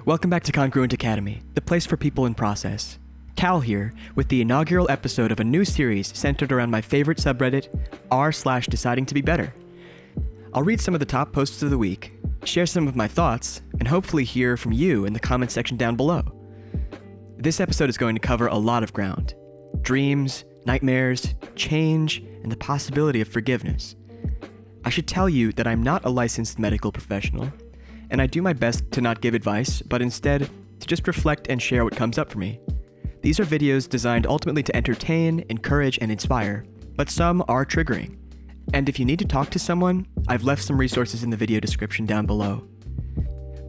Welcome back to Congruent Academy, the place for people in process. Cal here, with the inaugural episode of a new series centered around my favorite subreddit, r/DecidingToBeBetter. I'll read some of the top posts of the week, share some of my thoughts, and hopefully hear from you in the comment section down below. This episode is going to cover a lot of ground: dreams, nightmares, change, and the possibility of forgiveness. I should tell you that I'm not a licensed medical professional, and I do my best to not give advice, but instead to just reflect and share what comes up for me. These are videos designed ultimately to entertain, encourage, and inspire, but some are triggering. And if you need to talk to someone, I've left some resources in the video description down below.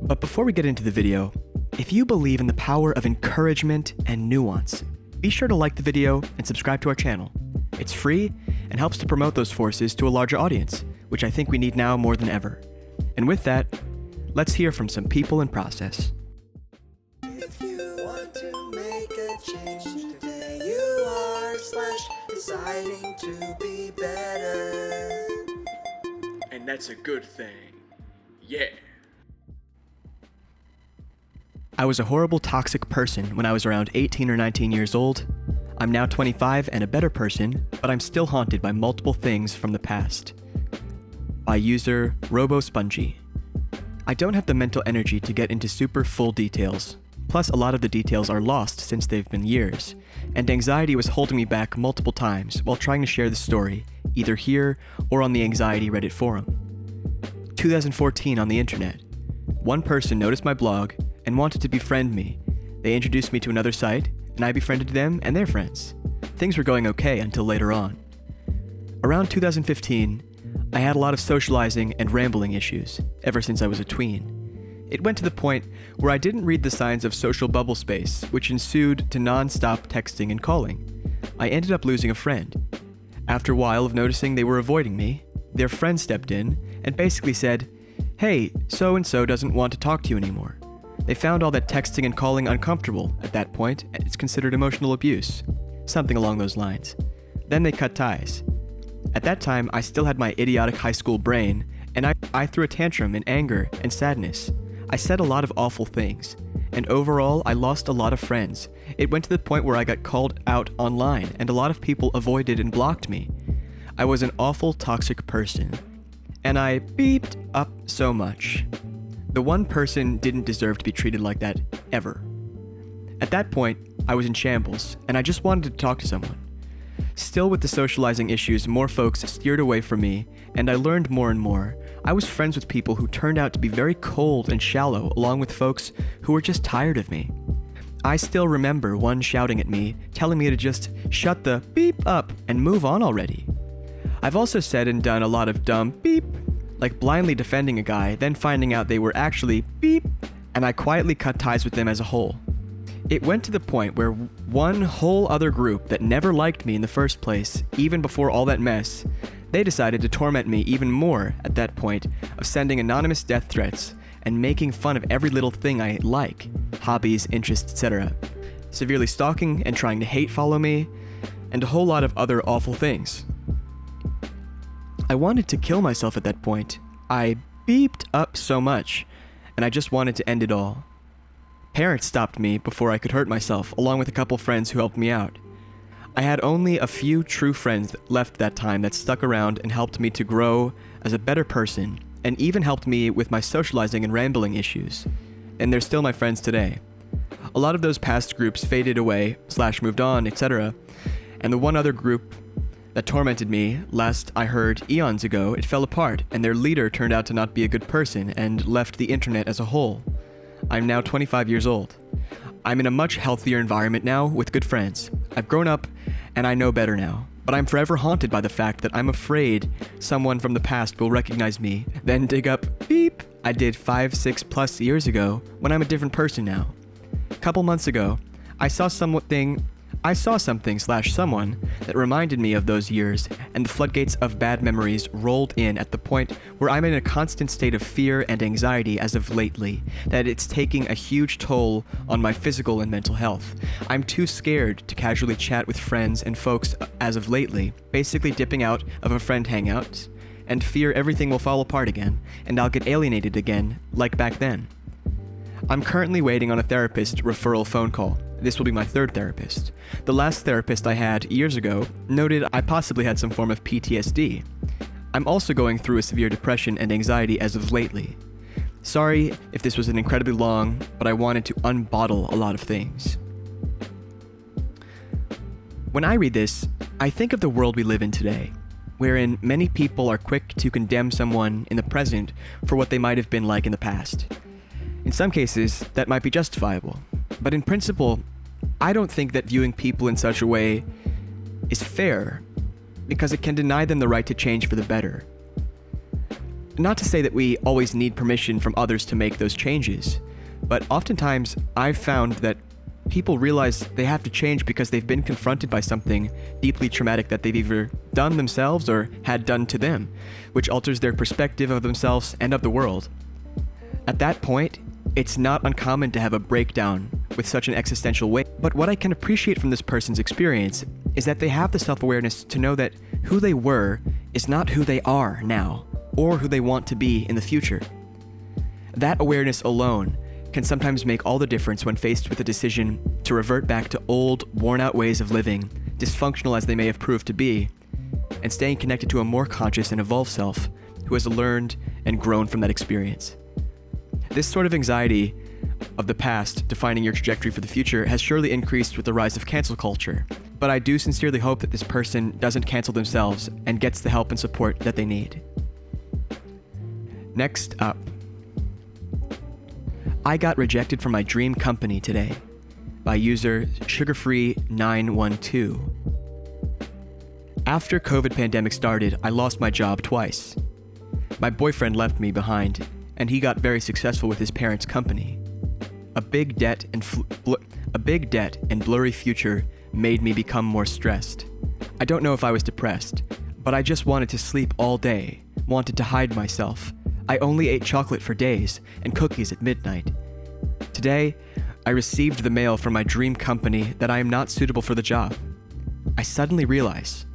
But before we get into the video, if you believe in the power of encouragement and nuance, be sure to like the video and subscribe to our channel. It's free and helps to promote those forces to a larger audience, which I think we need now more than ever. And with that, let's hear from some people in process. If you want to make a change today, you are deciding to be better. And that's a good thing. Yeah. I was a horrible, toxic person when I was around 18 or 19 years old. I'm now 25 and a better person, but I'm still haunted by multiple things from the past. By user RoboSpongy. I don't have the mental energy to get into super full details, plus a lot of the details are lost since they've been years, and anxiety was holding me back multiple times while trying to share the story, either here or on the Anxiety Reddit forum. 2014 on the internet. One person noticed my blog and wanted to befriend me. They introduced me to another site, and I befriended them and their friends. Things were going okay until later on. Around 2015, I had a lot of socializing and rambling issues, ever since I was a tween. It went to the point where I didn't read the signs of social bubble space, which ensued to non-stop texting and calling. I ended up losing a friend. After a while of noticing they were avoiding me, their friend stepped in and basically said, "Hey, so-and-so doesn't want to talk to you anymore." They found all that texting and calling uncomfortable at that point, and it's considered emotional abuse. Something along those lines. Then they cut ties. At that time, I still had my idiotic high school brain, and I threw a tantrum in anger and sadness. I said a lot of awful things, and overall, I lost a lot of friends. It went to the point where I got called out online, and a lot of people avoided and blocked me. I was an awful, toxic person, and I beeped up so much. The one person didn't deserve to be treated like that, ever. At that point, I was in shambles, and I just wanted to talk to someone. Still with the socializing issues, more folks steered away from me, and I learned more and more. I was friends with people who turned out to be very cold and shallow, along with folks who were just tired of me. I still remember one shouting at me, telling me to just shut the beep up and move on already. I've also said and done a lot of dumb beep, like blindly defending a guy, then finding out they were actually beep, and I quietly cut ties with them as a whole. It went to the point where one whole other group that never liked me in the first place, even before all that mess, they decided to torment me even more at that point of sending anonymous death threats and making fun of every little thing I like, hobbies, interests, etc. Severely stalking and trying to hate follow me, and a whole lot of other awful things. I wanted to kill myself at that point. I beeped up so much, and I just wanted to end it all. Parents stopped me before I could hurt myself, along with a couple friends who helped me out. I had only a few true friends left that time that stuck around and helped me to grow as a better person, and even helped me with my socializing and rambling issues. And they're still my friends today. A lot of those past groups faded away, / moved on, etc. And the one other group that tormented me, last I heard eons ago, it fell apart, and their leader turned out to not be a good person and left the internet as a whole. I'm now 25 years old. I'm in a much healthier environment now with good friends. I've grown up and I know better now, but I'm forever haunted by the fact that I'm afraid someone from the past will recognize me, then dig up beep I did 5, 6+ years ago when I'm a different person now. A couple months ago, I saw something / someone that reminded me of those years, and the floodgates of bad memories rolled in at the point where I'm in a constant state of fear and anxiety as of lately, that it's taking a huge toll on my physical and mental health. I'm too scared to casually chat with friends and folks as of lately, basically dipping out of a friend hangout, and fear everything will fall apart again, and I'll get alienated again, like back then. I'm currently waiting on a therapist referral phone call. This will be my third therapist. The last therapist I had years ago noted I possibly had some form of PTSD. I'm also going through a severe depression and anxiety as of lately. Sorry if this was an incredibly long, but I wanted to unbottle a lot of things. When I read this, I think of the world we live in today, wherein many people are quick to condemn someone in the present for what they might have been like in the past. In some cases, that might be justifiable, but in principle, I don't think that viewing people in such a way is fair, because it can deny them the right to change for the better. Not to say that we always need permission from others to make those changes, but oftentimes I've found that people realize they have to change because they've been confronted by something deeply traumatic that they've either done themselves or had done to them, which alters their perspective of themselves and of the world. At that point, it's not uncommon to have a breakdown with such an existential weight, but what I can appreciate from this person's experience is that they have the self-awareness to know that who they were is not who they are now, or who they want to be in the future. That awareness alone can sometimes make all the difference when faced with the decision to revert back to old, worn-out ways of living, dysfunctional as they may have proved to be, and staying connected to a more conscious and evolved self who has learned and grown from that experience. This sort of anxiety of the past defining your trajectory for the future has surely increased with the rise of cancel culture, but I do sincerely hope that this person doesn't cancel themselves and gets the help and support that they need. Next up, I got rejected from my dream company today by user sugarfree912. After COVID pandemic started, I lost my job twice. My boyfriend left me behind, and he got very successful with his parents' company. A big debt and blurry future made me become more stressed. I don't know if I was depressed, but I just wanted to sleep all day, wanted to hide myself. I only ate chocolate for days and cookies at midnight. Today, I received the mail from my dream company that I am not suitable for the job. I suddenly realize,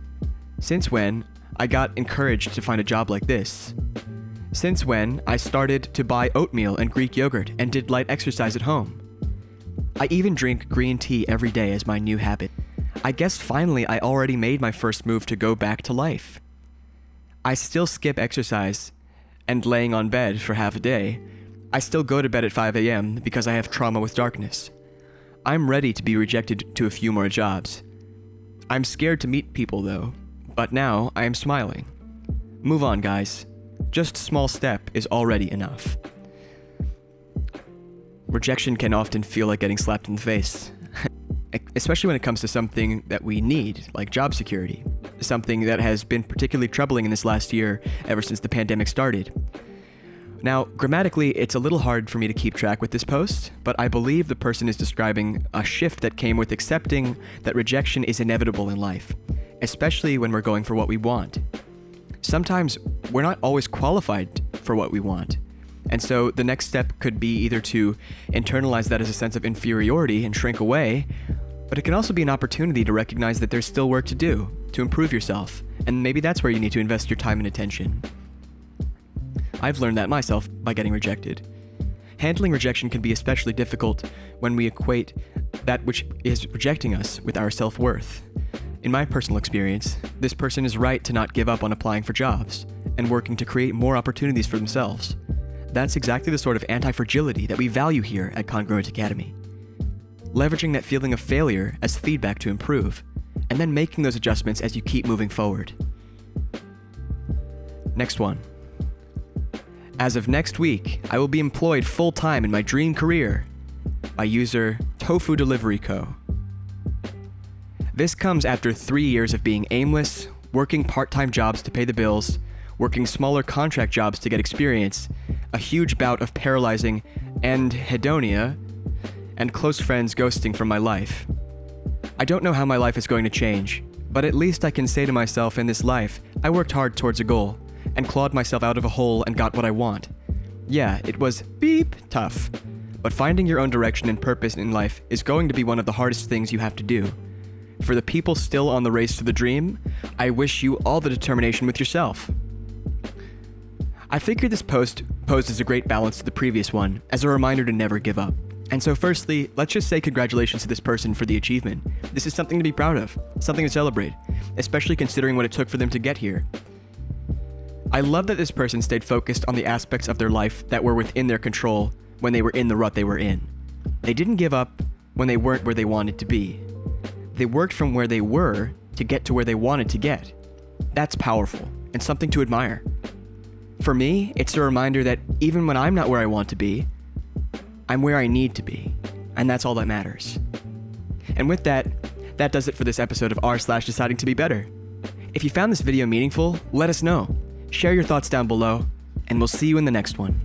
since when I got encouraged to find a job like this? Since when I started to buy oatmeal and Greek yogurt and did light exercise at home? I even drink green tea every day as my new habit. I guess finally I already made my first move to go back to life. I still skip exercise and laying on bed for half a day. I still go to bed at 5 a.m. because I have trauma with darkness. I'm ready to be rejected to a few more jobs. I'm scared to meet people though, but now I am smiling. Move on, guys. Just a small step is already enough. Rejection can often feel like getting slapped in the face, especially when it comes to something that we need, like job security, something that has been particularly troubling in this last year ever since the pandemic started. Now, grammatically, it's a little hard for me to keep track with this post, but I believe the person is describing a shift that came with accepting that rejection is inevitable in life, especially when we're going for what we want. Sometimes we're not always qualified for what we want. And so the next step could be either to internalize that as a sense of inferiority and shrink away, but it can also be an opportunity to recognize that there's still work to do, to improve yourself, and maybe that's where you need to invest your time and attention. I've learned that myself by getting rejected. Handling rejection can be especially difficult when we equate that which is rejecting us with our self-worth. In my personal experience, this person is right to not give up on applying for jobs and working to create more opportunities for themselves. That's exactly the sort of anti-fragility that we value here at Congruent Academy. Leveraging that feeling of failure as feedback to improve, and then making those adjustments as you keep moving forward. Next one. As of next week, I will be employed full-time in my dream career by user Tofu Delivery Co. This comes after 3 years of being aimless, working part-time jobs to pay the bills, working smaller contract jobs to get experience, a huge bout of paralyzing anhedonia, and close friends ghosting from my life. I don't know how my life is going to change, but at least I can say to myself in this life, I worked hard towards a goal, and clawed myself out of a hole and got what I want. Yeah, it was tough, but finding your own direction and purpose in life is going to be one of the hardest things you have to do. For the people still on the race to the dream, I wish you all the determination with yourself. I figured this post posed as a great balance to the previous one, as a reminder to never give up. And so firstly, let's just say congratulations to this person for the achievement. This is something to be proud of, something to celebrate, especially considering what it took for them to get here. I love that this person stayed focused on the aspects of their life that were within their control when they were in the rut they were in. They didn't give up when they weren't where they wanted to be. They worked from where they were to get to where they wanted to get. That's powerful and something to admire. For me, it's a reminder that even when I'm not where I want to be, I'm where I need to be, and that's all that matters. And with that, that does it for this episode of r/Deciding to Be Better. If you found this video meaningful, let us know. Share your thoughts down below, and we'll see you in the next one.